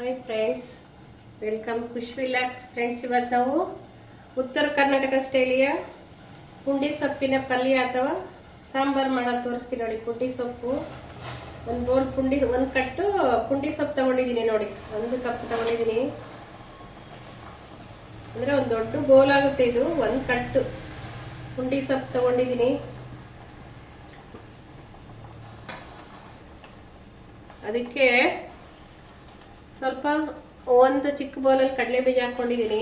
Hi friends, welcome ಖುಷ್ ವಿಲಾಕ್ಸ್. Friends, ಇವತ್ತು ನಾವು ಉತ್ತರ ಕರ್ನಾಟಕ ಸ್ಟೈಲಿಯ ಪುಂಡಿ ಸೊಪ್ಪಿನ ಪಲ್ಯ ಅಥವಾ ಸಾಂಬಾರು ಮಾಡೋದು ತೋರಿಸ್ತೀನಿ ನೋಡಿ. ಪುಂಡಿ ಸೊಪ್ಪು ಒಂದು ಬೋಲ್ ಒಂದು ಕಟ್ಟು ಪುಂಡಿ ಸೊಪ್ಪು ತಗೊಂಡಿದ್ದೀನಿ ನೋಡಿ. 1 ಕಪ್ ತಗೊಂಡಿದ್ದೀನಿ, ಅಂದರೆ ಒಂದು ದೊಡ್ಡ ಬೋಲ್ ಆಗುತ್ತೆ ಇದು. 1 ಕಟ್ಟು ಪುಂಡಿ ಸೊಪ್ಪು ತಗೊಂಡಿದ್ದೀನಿ. ಅದಕ್ಕೆ ಸ್ವಲ್ಪ ಒಂದು ಚಿಕ್ಕ ಬೌಲಲ್ಲಿ ಕಡಲೆ ಬೀಜ ಹಾಕೊಂಡಿದ್ದೀನಿ.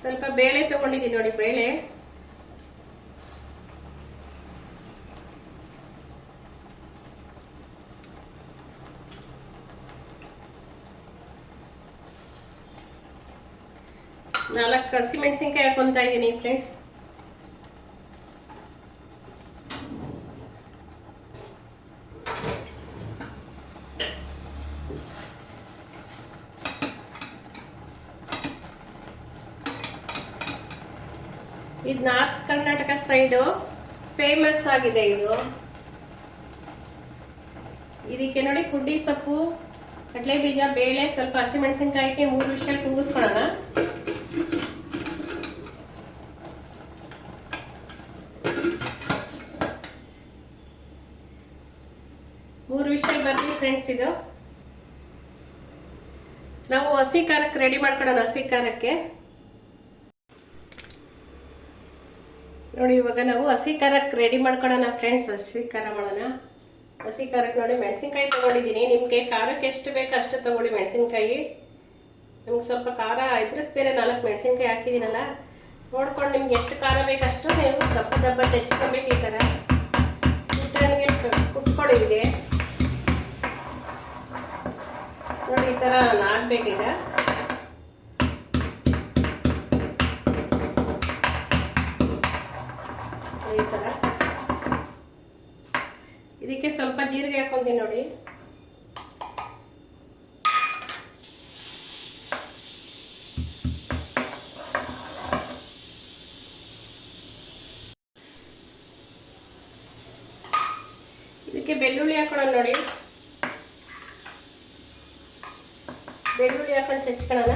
ಸ್ವಲ್ಪ ಬೇಳೆ ತಗೊಂಡಿದ್ದೀನಿ ನೋಡಿ. ಬೇಳೆ ನಾಲ್ಕು ಹಸಿಮೆಣಸಿನ್ಕಾಯಿ ಹಾಕೊಂತಾ ಇದ್ದೀನಿ ಫ್ರೆಂಡ್ಸ್. ಇದು ನಾರ್ತ್ ಕರ್ನಾಟಕ ಸೈಡು ಫೇಮಸ್ ಆಗಿದೆ ಇದು. ಇದಕ್ಕೆ ನೋಡಿ ಪುಂಡಿ ಸೊಪ್ಪು, ಕಡಲೆ ಬೀಜ, ಬೇಳೆ, ಸ್ವಲ್ಪ ಹಸಿಮೆಣಸಿನ್ಕಾಯಿಗೆ 3 ವಿಷಲ್ ಕೂಗಿಸ್ಕೊಳ್ಳೋಣ. ಮೂರು ವಿಷಲ್ ಬರ್ಲಿ ಫ್ರೆಂಡ್ಸ್. ಇದು ನಾವು ಹಸಿ ಖಾರಕ್ಕೆ ರೆಡಿ ಮಾಡ್ಕೊಳ್ಳೋಣ. ಹಸಿ ಖಾರಕ್ಕೆ ನೋಡಿ, ಇವಾಗ ನಾವು ಹಸಿ ಖಾರಕ್ಕೆ ರೆಡಿ ಮಾಡ್ಕೊಳ್ಳೋಣ ಫ್ರೆಂಡ್ಸ್. ಹಸಿ ಖಾರ ಮಾಡೋಣ. ಹಸಿ ಖಾರಕ್ಕೆ ನೋಡಿ ಮೆಣಸಿನ್ಕಾಯಿ ತಗೊಂಡಿದ್ದೀನಿ. ನಿಮಗೆ ಖಾರಕ್ಕೆ ಎಷ್ಟು ಬೇಕು ಅಷ್ಟು ತಗೊಳ್ಳಿ ಮೆಣಸಿನ್ಕಾಯಿ. ನಿಮ್ಗೆ ಸ್ವಲ್ಪ ಖಾರ ಇದ್ರೆ ಬೇರೆ 4 ಮೆಣಸಿನ್ಕಾಯಿ ಹಾಕಿದ್ದೀನಲ್ಲ, ನೋಡ್ಕೊಂಡು ನಿಮ್ಗೆ ಎಷ್ಟು ಖಾರ ಬೇಕಷ್ಟು ನೀವು ದಪ್ಪ ತೆಚ್ಕೊಬೇಕು. ಈ ಥರ ಕುಟ್ಟಣಿಗೆ ಕುಟ್ಕೊಳ್ಳಿದೆ ನೋಡಿ. ಈ ಥರ ನಾದ್ಬೇಕೀಗ. ಈ ಥರ ಇದಕ್ಕೆ ಸ್ವಲ್ಪ ಜೀರಿಗೆ ಹಾಕೊಂತೀನಿ ನೋಡಿ. ಇದಕ್ಕೆ ಬೆಳ್ಳುಳ್ಳಿ ಹಾಕೊಳ್ಳೋಣ ನೋಡಿ. ಬೆಳ್ಳುಳ್ಳಿ ಹಾಕೊಂಡು ಚಚ್ಕೊಳ್ಳೋಣ.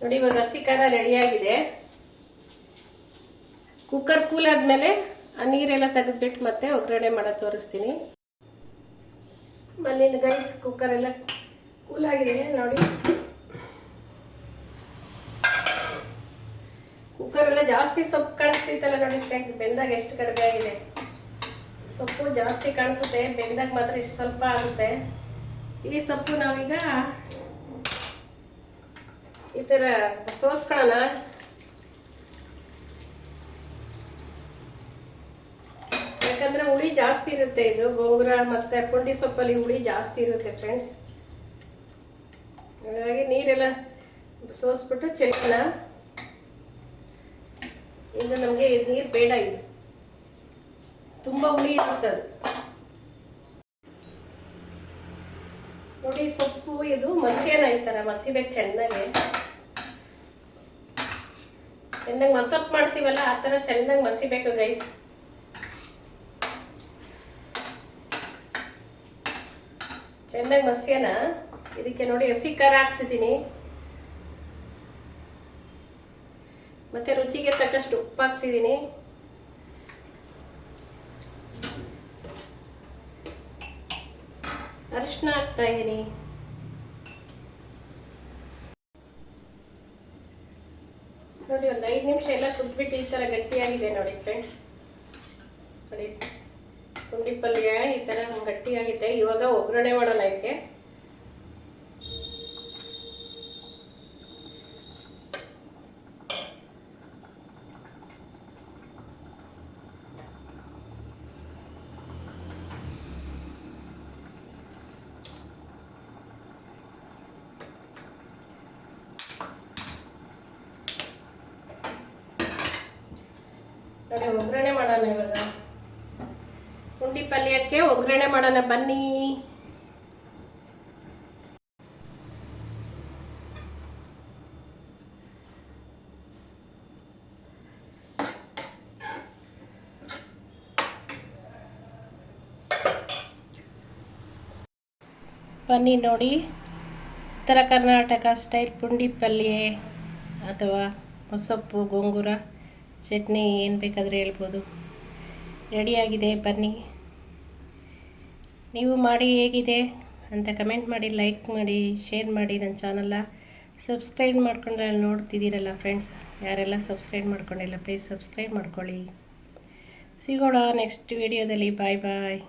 ನೋಡಿ, ಇವಾಗ ಹಸಿ ಖಾರ ರೆಡಿಯಾಗಿದೆ. ಕುಕ್ಕರ್ ಕೂಲ್ ಆದ್ಮೇಲೆ ಆ ನೀರೆಲ್ಲ ತೆಗೆದ್ಬಿಟ್ಟು ಮತ್ತೆ ಒಗ್ಗರಣೆ ಮಾಡೋದು ತೋರಿಸ್ತೀನಿ. ಮನೇಲಿ ಗೈಸ್ ಕುಕ್ಕರ್ ಎಲ್ಲ ಕೂಲ್ ಆಗಿದೆ ನೋಡಿ. ಕುಕ್ಕರ್ ಎಲ್ಲ ಜಾಸ್ತಿ ಸೊಪ್ಪು ಕಾಣಿಸ್ತಿತ್ತಲ್ಲ ನೋಡಿ ಫ್ರೆಂಡ್ಸ್. ಬೆಂದಾಗ ಎಷ್ಟು ಕಡಿಮೆ ಆಗಿದೆ. ಸೊಪ್ಪು ಜಾಸ್ತಿ ಕಾಣಿಸುತ್ತೆ, ಬೆಂದಾಗ ಮಾತ್ರ ಇಷ್ಟು ಸ್ವಲ್ಪ ಆಗುತ್ತೆ. ಈ ಸೊಪ್ಪು ನಾವೀಗ ಈ ಥರ ಸೋಸ್ಕೊಳ್ಳೋಣ. ಯಾಕಂದ್ರೆ ಹುಳಿ ಜಾಸ್ತಿ ಇರುತ್ತೆ. ಇದು ಗೋಂಗೂರ ಮತ್ತೆ ಪುಂಡಿ ಸೊಪ್ಪಲ್ಲಿ ಹುಳಿ ಜಾಸ್ತಿ ಇರುತ್ತೆ ಫ್ರೆಂಡ್ಸ್. ಹಾಗಾಗಿ ನೀರೆಲ್ಲ ಸೋಸ್ಬಿಟ್ಟು ಚೆಲ್ಲೋಣ. ಇದು ನಮಗೆ ನೀರು ಬೇಡ, ಇದು ತುಂಬ ಹುಳಿ ಇರುತ್ತೆ ಅದು ನೋಡಿ. ಸೊಪ್ಪು ಇದು ಮಸಿಯನ ಈ ಥರ ಮಸಿಬೇಕು ಚೆನ್ನಾಗಿ. ಚೆನ್ನಾಗಿ ಮಸಪ್ ಮಾಡ್ತೀವಲ್ಲ ಆ ಥರ ಚೆನ್ನಾಗಿ ಮಸಿಬೇಕು ಗೈಸ್. ಚೆನ್ನಾಗಿ ಮಸಿಯನ. ಇದಕ್ಕೆ ನೋಡಿ ಹಸಿ ಖಾರ ಹಾಕ್ತಿದ್ದೀನಿ, ಮತ್ತೆ ರುಚಿಗೆ ತಕ್ಕಷ್ಟು ಉಪ್ಪು ಹಾಕ್ತಿದ್ದೀನಿ. ಅರಿಶಿನ ಹಾಕ್ತಾ ಇದ್ದೀನಿ. ನೋಡಿ, ಒಂದು 5 ನಿಮಿಷ ಎಲ್ಲ ಕುದ್ಬಿಟ್ಟು ಈ ತರ ಗಟ್ಟಿಯಾಗಿದೆ ನೋಡಿ ಫ್ರೆಂಡ್ಸ್. ನೋಡಿ, ಪುಂಡಿ ಪಲ್ಯ ಈ ತರ ಗಟ್ಟಿಯಾಗಿದೆ. ಇವಾಗ ಒಗ್ಗರಣೆ ಮಾಡೋಣ. ಇದಕ್ಕೆ ಒಗ್ಗರಣೆ ಮಾಡೋಣ. ಇವಾಗ ಪುಂಡಿ ಪಲ್ಯಕ್ಕೆ ಒಗ್ಗರಣೆ ಮಾಡೋಣ ಬನ್ನಿ. ಬನ್ನಿ ನೋಡಿ, ಉತ್ತರ ಕರ್ನಾಟಕ ಸ್ಟೈಲ್ ಪುಂಡಿ ಪಲ್ಯ ಅಥವಾ ಮೊಸಪ್ಪು ಗೋಂಗೂರ ಚಟ್ನಿ ಏನು ಬೇಕಾದರೆ ಹೇಳ್ಬೋದು. ರೆಡಿಯಾಗಿದೆ, ಬನ್ನಿ. ನೀವು ಮಾಡಿ ಹೇಗಿದೆ ಅಂತ ಕಮೆಂಟ್ ಮಾಡಿ, ಲೈಕ್ ಮಾಡಿ, ಶೇರ್ ಮಾಡಿ. ನನ್ನ ಚಾನಲ್ನ ಸಬ್ಸ್ಕ್ರೈಬ್ ಮಾಡ್ಕೊಂಡ್ರೆ ನೋಡ್ತಿದ್ದೀರಲ್ಲ ಫ್ರೆಂಡ್ಸ್, ಯಾರೆಲ್ಲ ಸಬ್ಸ್ಕ್ರೈಬ್ ಮಾಡ್ಕೊಂಡಿಲ್ಲ ಪ್ಲೀಸ್ ಸಬ್ಸ್ಕ್ರೈಬ್ ಮಾಡ್ಕೊಳ್ಳಿ. ಸಿಗೋಣ ನೆಕ್ಸ್ಟ್ ವಿಡಿಯೋದಲ್ಲಿ. ಬಾಯ್ ಬಾಯ್.